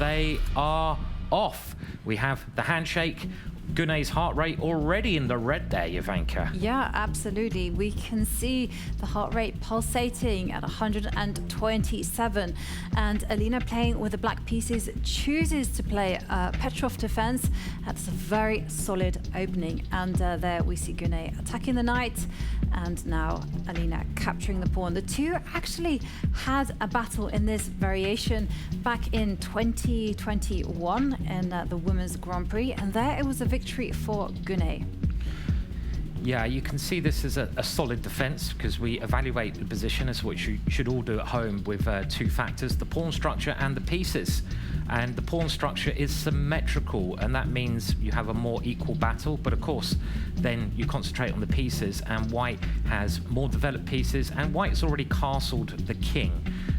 they are off. We have the handshake. Gunay's heart rate already in the red there, Ivanka. Yeah, absolutely. We can see the heart rate pulsating at 127. And Alina, playing with the black pieces, chooses to play Petrov defense. That's a very solid opening. And there we see Gunay attacking the knight. And now Alina capturing the pawn. The two actually had a battle in this variation back in 2021 in the Women's Grand Prix. And there it was a victory for Gunay. Yeah, you can see this as a solid defense because we evaluate the position as what you should all do at home with two factors, the pawn structure and the pieces. And the pawn structure is symmetrical, and that means you have a more equal battle. But of course, then you concentrate on the pieces, and white has more developed pieces, and white's already castled the king.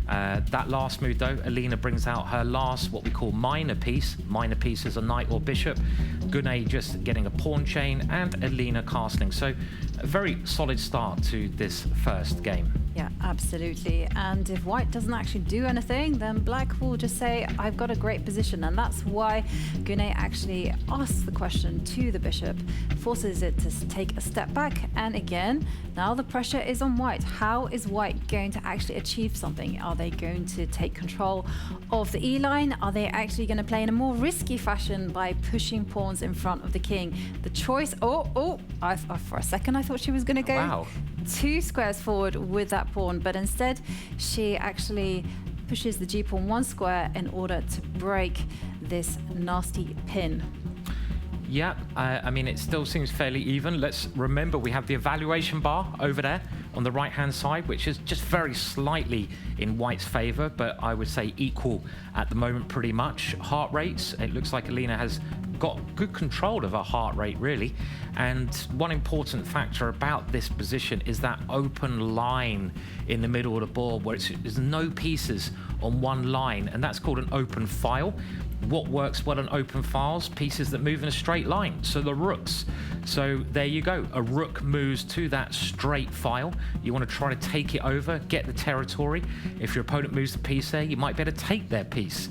That last move, though, Alina brings out her last, what we call minor piece. Minor piece is a knight or bishop. Gunay just getting a pawn chain, and Alina castling. So a very solid start to this first game. Yeah, absolutely. And if white doesn't actually do anything, then black will just say, I've got a great position. And that's why Gunay actually asks the question to the bishop, forces it to take a step back. And again, now the pressure is on white. How is white going to actually achieve something? Are they going to take control of the E-line? Are they actually going to play in a more risky fashion by pushing pawns in front of the king? The choice, for a second I thought she was going to go 2 squares forward with that pawn, but instead she actually pushes the g-pawn 1 square in order to break this nasty pin. Yeah, I mean, it still seems fairly even. Let's remember we have the evaluation bar over there on the right-hand side, which is just very slightly in white's favor, but I would say equal at the moment pretty much. Heart rates, it looks like Alina has got good control of her heart rate, really. And one important factor about this position is that open line in the middle of the board where there's no pieces on one line, and that's called an open file. What works well on open files? Pieces that move in a straight line, so the rooks. So there you go, a rook moves to that straight file. You want to try to take it over, get the territory. If your opponent moves the piece there, you might be able to take their piece.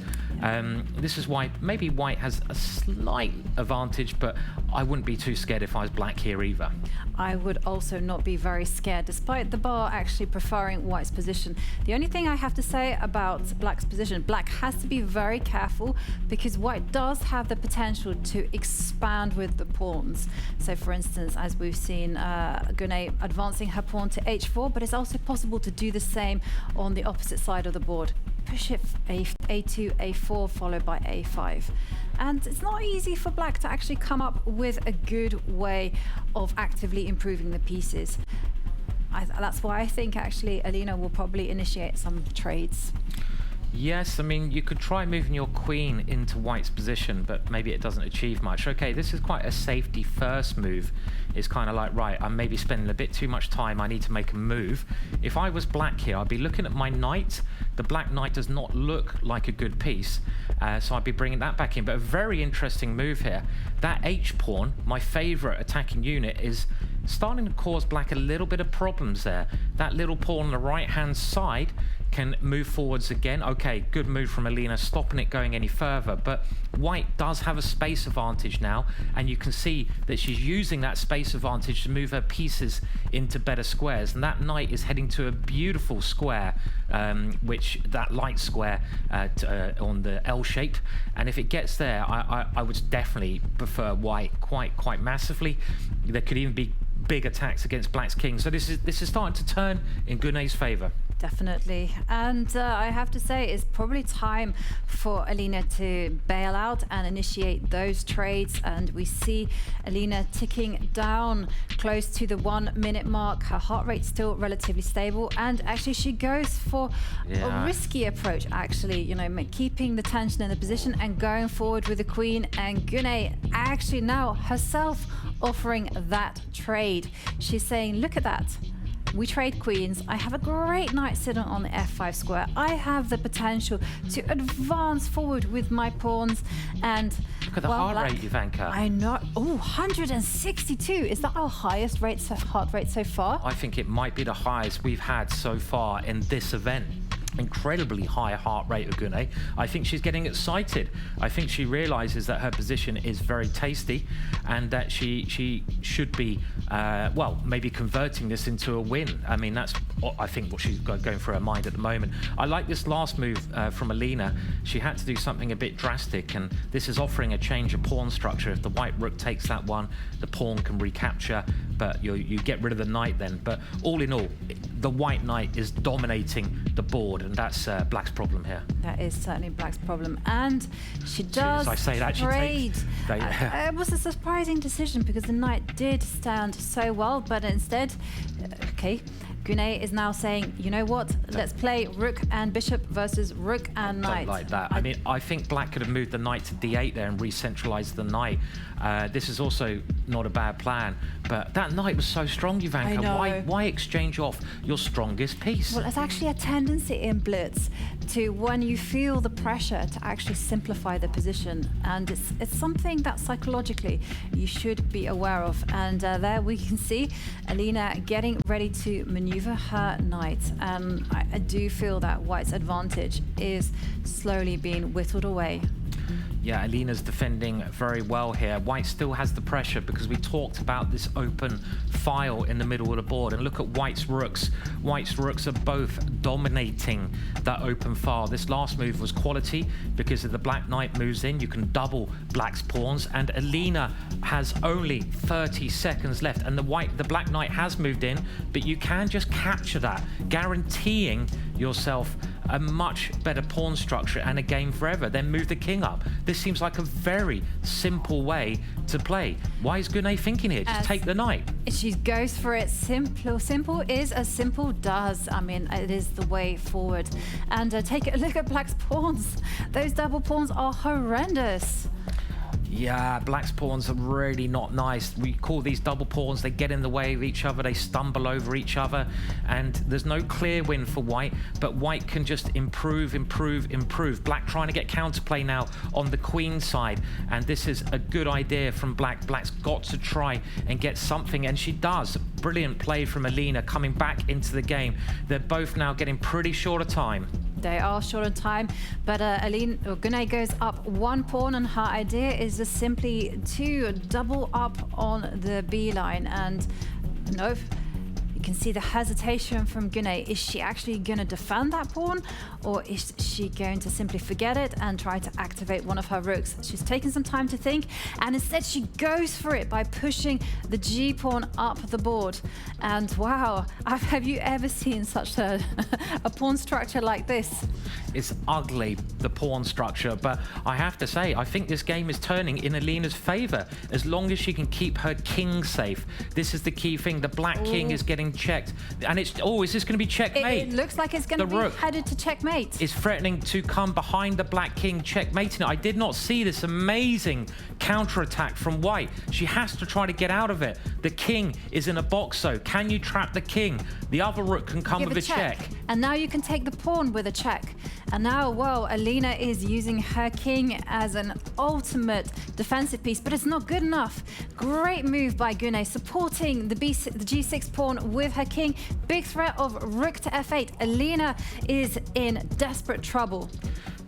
This is why maybe white has a slight advantage, but I wouldn't be too scared if I was black here either. I would also not be very scared, despite the bar actually preferring white's position. The only thing I have to say about black's position, black has to be very careful because white does have the potential to expand with the pawns. So for instance, as we've seen, Gunay advancing her pawn to h4, but it's also possible to do the same on the opposite side of the board. Push it a2, a4, followed by a5. And it's not easy for black to actually come up with a good way of actively improving the pieces. That's why I think actually Alina will probably initiate some trades. Yes, I mean, you could try moving your queen into white's position, but maybe it doesn't achieve much. Okay, this is quite a safety first move. It's kind of like, right, I'm maybe spending a bit too much time. I need to make a move. If I was black here, I'd be looking at my knight. The black knight does not look like a good piece, so I'd be bringing that back in. But a very interesting move here. That h-pawn, my favorite attacking unit, is starting to cause black a little bit of problems there. That little pawn on the right-hand side can move forwards again. Okay, good move from Alina, stopping it going any further, but white does have a space advantage now, and you can see that she's using that space advantage to move her pieces into better squares, and that knight is heading to a beautiful square, which that light square on the L shape, and if it gets there, I would definitely prefer white quite massively. There could even be big attacks against black's king, so this is starting to turn in Gunay's favor. Definitely. And I have to say it's probably time for Alina to bail out and initiate those trades. And we see Alina ticking down close to the 1 minute mark. Her heart rate still relatively stable. And actually she goes for a risky approach, actually, you know, keeping the tension in the position and going forward with the queen. And Gunay actually now herself offering that trade. She's saying, look at that. We trade queens. I have a great knight sitting on the f5 square. I have the potential to advance forward with my pawns. And look at the heart rate, Ivanka. I know. Oh, 162. Is that our highest heart rate so far? I think it might be the highest we've had so far in this event. incredibly high heart rate of Gunay. I think she's getting excited. I think she realizes that her position is very tasty and that she should be, well, maybe converting this into a win. I mean, that's, I think, what she's got going through her mind at the moment. I like this last move from Alina. She had to do something a bit drastic, and this is offering a change of pawn structure. If the white rook takes that one, the pawn can recapture, but you get rid of the knight then. But all in all, the white knight is dominating the board, and that's Black's problem here. That is certainly Black's problem, and she does As I say that, trade. It was a surprising decision because the knight did stand so well, but instead, okay, Gunay is now saying, you know what, let's play rook and bishop versus rook and knight. Don't like that. I mean, I think Black could have moved the knight to d8 there and re-centralized the knight. This is also not a bad plan, but that knight was so strong, Ivanka. Why exchange off your strongest piece? Well, it's actually a tendency in blitz to, when you feel the pressure, to actually simplify the position, and it's something that psychologically you should be aware of. And there we can see Alina getting ready to maneuver her knight, and I do feel that White's advantage is slowly being whittled away. Yeah, Alina's defending very well here. White still has the pressure because we talked about this open file in the middle of the board. And look at White's rooks. White's rooks are both dominating that open file. This last move was quality because if the Black knight moves in, you can double Black's pawns. And Alina has only 30 seconds left. And the Black knight has moved in, but you can just capture that, guaranteeing yourself a much better pawn structure and a game forever. Then move the king up. This seems like a very simple way to play. Why is Gunay thinking here? Just take the knight. She goes for it. Simple is as simple does. I mean, it is the way forward. And take a look at Black's pawns. Those double pawns are horrendous. Yeah, Black's pawns are really not nice. We call these double pawns. They get in the way of each other. They stumble over each other. And there's no clear win for White, but White can just improve. Black trying to get counterplay now on the queen side. And this is a good idea from Black. Black's got to try and get something, and she does. Brilliant play from Alina coming back into the game. They're both now getting pretty short of time. They are short on time, but Gunay goes up one pawn, and her idea is just simply to double up on the B line. And nope, you can see the hesitation from Gunay. Is she actually going to defend that pawn, or is she going to simply forget it and try to activate one of her rooks? She's taken some time to think, and instead she goes for it by pushing the G pawn up the board. And wow, have you ever seen such a pawn structure like this? It's ugly, the pawn structure, but I have to say, I think this game is turning in Alina's favor as long as she can keep her king safe. This is the key thing. The Black king is getting checked, and it's, is this going to be checkmate? It looks like it's going to be headed to checkmate. It's threatening to come behind the Black king, checkmating it. I did not see this amazing counterattack from White. She has to try to get out of it. The king is in a box, so can you trap the king? The other rook can come with a check. And now you can take the pawn with a check. And now, well, Alina is using her king as an ultimate defensive piece, but it's not good enough. Great move by Gunay, supporting the G6 pawn with her king. Big threat of rook to F8. Alina is in desperate trouble.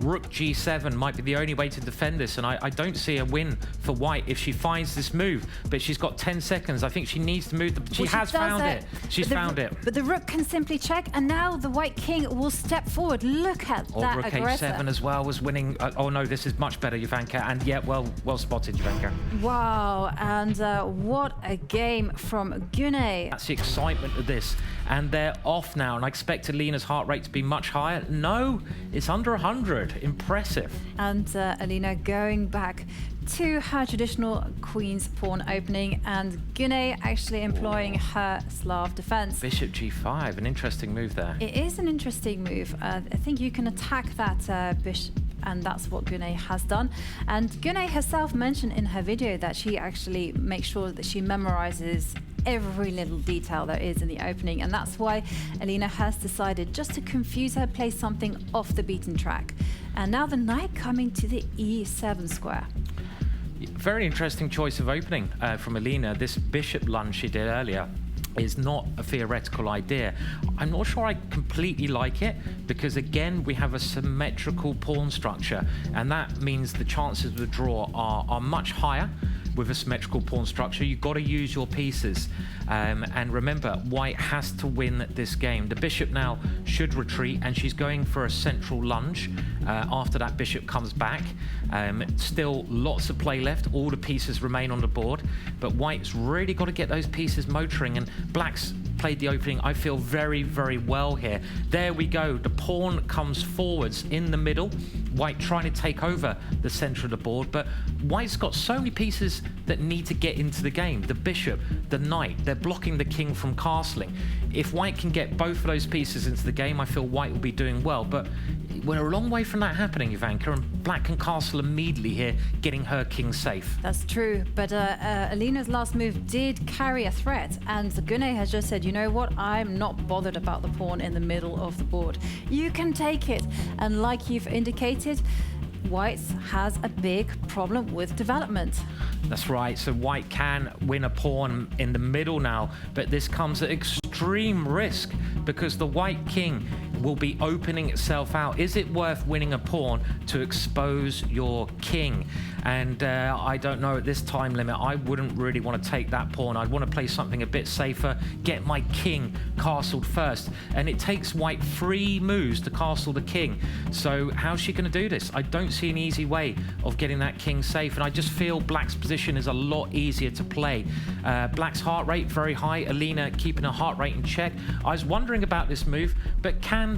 Rook G7 might be the only way to defend this, and I don't see a win for White if she finds this move, but she's got 10 seconds. I think she needs to move the... She has found it. She's found it. But the rook can simply check, and now the White king will step forward. Look at that rook aggressor. H7 as well was winning. Oh no, this is much better, Ivanka, and yeah, well spotted, Ivanka. Wow, and what a game from Gunay. That's the excitement of this, and they're off now, and I expect Alina's heart rate to be much higher. No, it's under 100. Impressive. And Alina going back to her traditional queen's pawn opening, and Gunay actually employing her Slav defense. Bishop G5, an interesting move there. It is an interesting move. I think you can attack that bishop, and that's what Gunay has done. And Gunay herself mentioned in her video that she actually makes sure that she memorizes every little detail there is in the opening, and that's why Alina has decided just to confuse her, play something off the beaten track. And now the knight coming to the E7 square. Very interesting choice of opening from Alina. This bishop lunge she did earlier is not a theoretical idea. I'm not sure I completely like it, because again we have a symmetrical pawn structure, and that means the chances of the draw are much higher. With a symmetrical pawn structure, you've got to use your pieces, and remember, white has to win this game. The bishop now should retreat, and she's going for a central lunge after that bishop comes back. Still lots of play left, all the pieces remain on the board, but white's really got to get those pieces motoring, and black's played the opening, I feel, very, very well here. There we go, the pawn comes forwards in the middle, white trying to take over the center of the board, but white's got so many pieces that need to get into the game. The bishop, the knight, they're blocking the king from castling. If white can get both of those pieces into the game, I feel white will be doing well, but we're a long way from that happening, Ivanka, and black can castle immediately here, getting her king safe. That's true, but Alina's last move did carry a threat, and Gunay has just said, you know what, I'm not bothered about the pawn in the middle of the board. You can take it, and like you've indicated, white has a big problem with development. That's right, so white can win a pawn in the middle now, but this comes at extreme risk because the white king will be opening itself out. Is it worth winning a pawn to expose your king? And I don't know, at this time limit, I wouldn't really want to take that pawn. I'd want to play something a bit safer, get my king castled first. And it takes white 3 moves to castle the king. So how's she going to do this? I don't see an easy way of getting that king safe. And I just feel black's position is a lot easier to play. Black's heart rate very high. Alina keeping her heart rate in check. I was wondering about this move, but can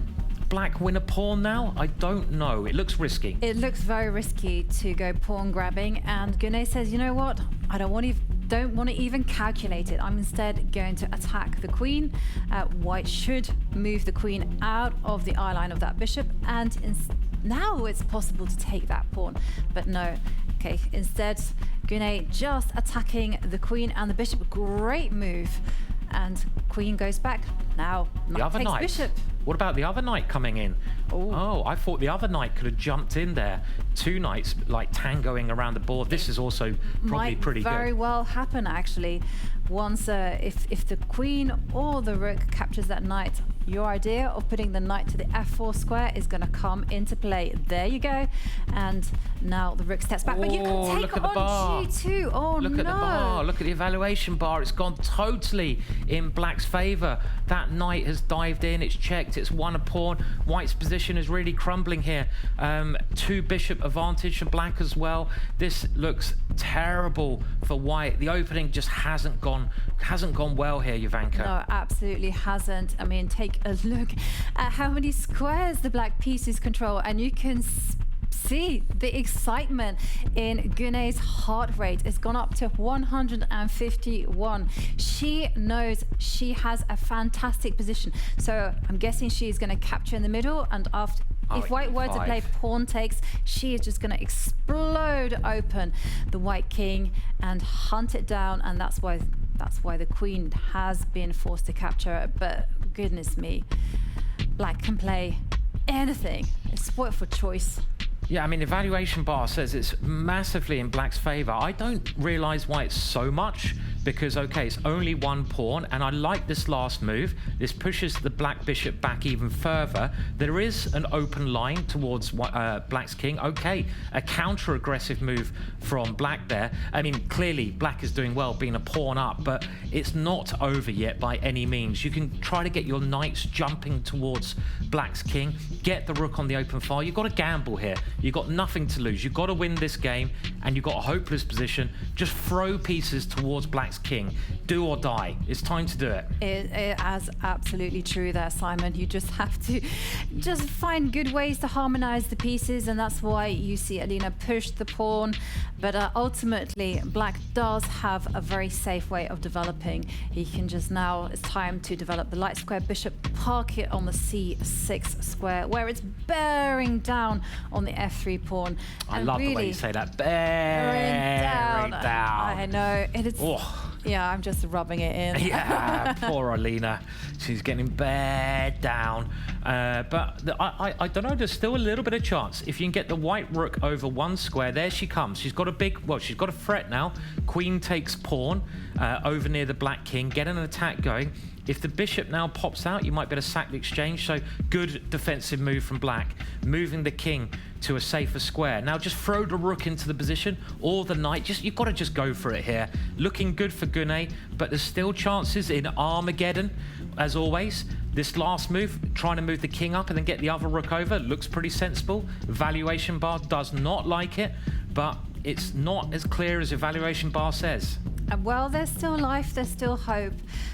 black win a pawn now? I don't know. It looks risky. It looks very risky to go pawn grabbing, and Gunay says, you know what? I don't want to even calculate it. I'm instead going to attack the queen. White should move the queen out of the eye line of that bishop, and now it's possible to take that pawn. But no. Okay, instead, Gunay just attacking the queen and the bishop. Great move. And queen goes back. Now, knight takes bishop. What about the other knight coming in? Ooh. Oh, I thought the other knight could have jumped in there. 2 knights like tangoing around the board. This is also probably pretty good. Might very well happen, actually. Once, if the queen or the rook captures that knight, your idea of putting the knight to the f4 square is going to come into play. There you go. And now the rook steps back. But you can take on g2. Oh, no. Look at the bar. Look at the evaluation bar. It's gone totally in black's favor. That knight has dived in. It's checked. It's won a pawn. White's position is really crumbling here. 2 bishop advantage for black as well. This looks terrible for white. The opening just hasn't gone well here, Ivanka. No, absolutely hasn't. I mean, take a look at how many squares the black pieces control, and you can see the excitement in Gunay's heart rate. It's gone up to 151. She knows she has a fantastic position, so I'm guessing she's going to capture in the middle, and after, if white were to play pawn takes, she is just going to explode open the white king and hunt it down, and that's why the queen has been forced to capture. But goodness me, black can play anything. It's spoiled for choice. Yeah, I mean, evaluation bar says it's massively in black's favor. I don't realize why it's so much, because, okay, it's only 1 pawn, and I like this last move. This pushes the black bishop back even further. There is an open line towards black's king. Okay, a counter-aggressive move from black there. I mean, clearly, black is doing well being a pawn up, but it's not over yet by any means. You can try to get your knights jumping towards black's king, get the rook on the open file. You've got to gamble here. You've got nothing to lose. You've got to win this game, and you've got a hopeless position. Just throw pieces towards black's king. Do or die. It's time to do it. It is absolutely true there, Simon. You just have to just find good ways to harmonize the pieces, and that's why you see Alina push the pawn. But ultimately, black does have a very safe way of developing. He can just now, it's time to develop the light square bishop, park it on the c6 square, where it's bearing down on the f3 pawn. I love the way you say that. Bearing down. I know. Yeah, I'm just rubbing it in. Yeah, poor Alina. She's getting bared down. But I don't know, there's still a little bit of chance. If you can get the white rook over one square, there she comes. She's got a big, well, she's got a threat now. Queen takes pawn over near the black king, get an attack going. If the bishop now pops out, you might be able to sack the exchange. So good defensive move from black, moving the king to a safer square. Now just throw the rook into the position or the knight. You've got to just go for it here. Looking good for Gunay, but there's still chances in Armageddon, as always. This last move, trying to move the king up and then get the other rook over, looks pretty sensible. Valuation bar does not like it, but it's not as clear as evaluation bar says. Well, there's still life, there's still hope,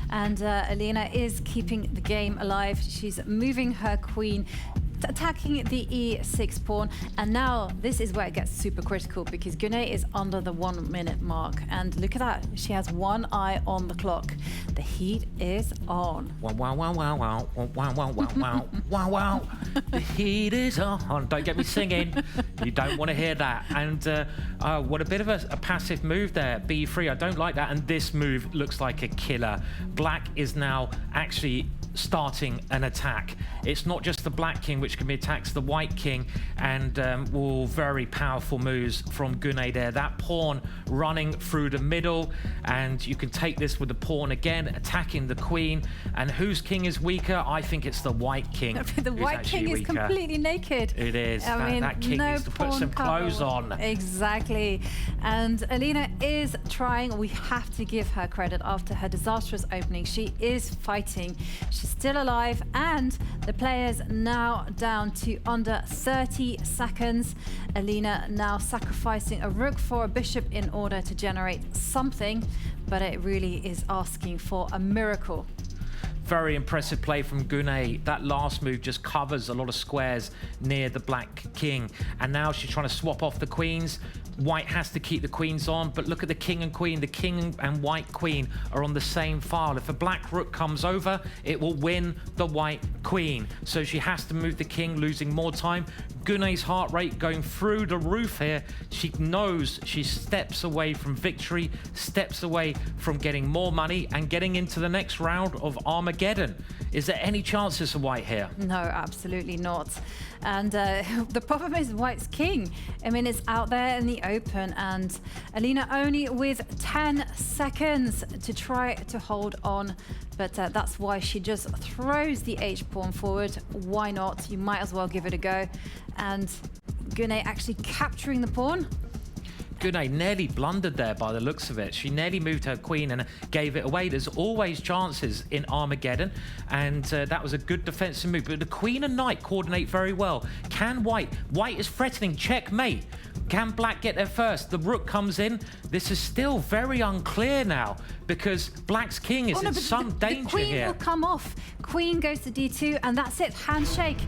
and Alina is keeping the game alive. She's moving her queen, attacking the e6 pawn, and now this is where it gets super critical because Gunay is under the 1 minute mark, and look at that, she has one eye on the clock. The heat is on. Wow, wow, wow, wow, wow, wow, wow, wow, wow, wow, wow. The heat is on. Don't get me singing. You don't want to hear that. And what a bit of a passive move there, b3. I don't like that. And this move looks like a killer. Black is now actually starting an attack. It's not just the black king which can be attacked, the white king, and very powerful moves from Gunay there. That pawn running through the middle, and you can take this with the pawn again, attacking the queen. And whose king is weaker? I think it's the white king. The white king is completely naked. It is. I mean, that king needs to put some clothes on. Exactly. And Alina is trying. We have to give her credit after her disastrous opening. She is fighting. She's still alive, and the players now down to under 30 seconds. Alina now sacrificing a rook for a bishop in order to generate something, but it really is asking for a miracle. Very impressive play from Gunay. That last move just covers a lot of squares near the black king. And now she's trying to swap off the queens. White has to keep the queens on, but look at the king and queen. The king and white queen are on the same file. If a black rook comes over, it will win the white queen. So she has to move the king, losing more time. Gunay's heart rate going through the roof here. She knows she steps away from victory, steps away from getting more money and getting into the next round of Armageddon. Is there any chances for white here? No, absolutely not. And the problem is white's king. I mean, it's out there in the open, and Alina only with 10 seconds to try to hold on. But that's why she just throws the h-pawn forward. Why not? You might as well give it a go. And Gunay actually capturing the pawn. Gunay nearly blundered there by the looks of it. She nearly moved her queen and gave it away. There's always chances in Armageddon, and that was a good defensive move. But the queen and knight coordinate very well. Can white? White is threatening checkmate. Can black get there first? The rook comes in. This is still very unclear now because black's king is in some danger here. The queen will come off. Queen goes to d2, and that's it. Handshake.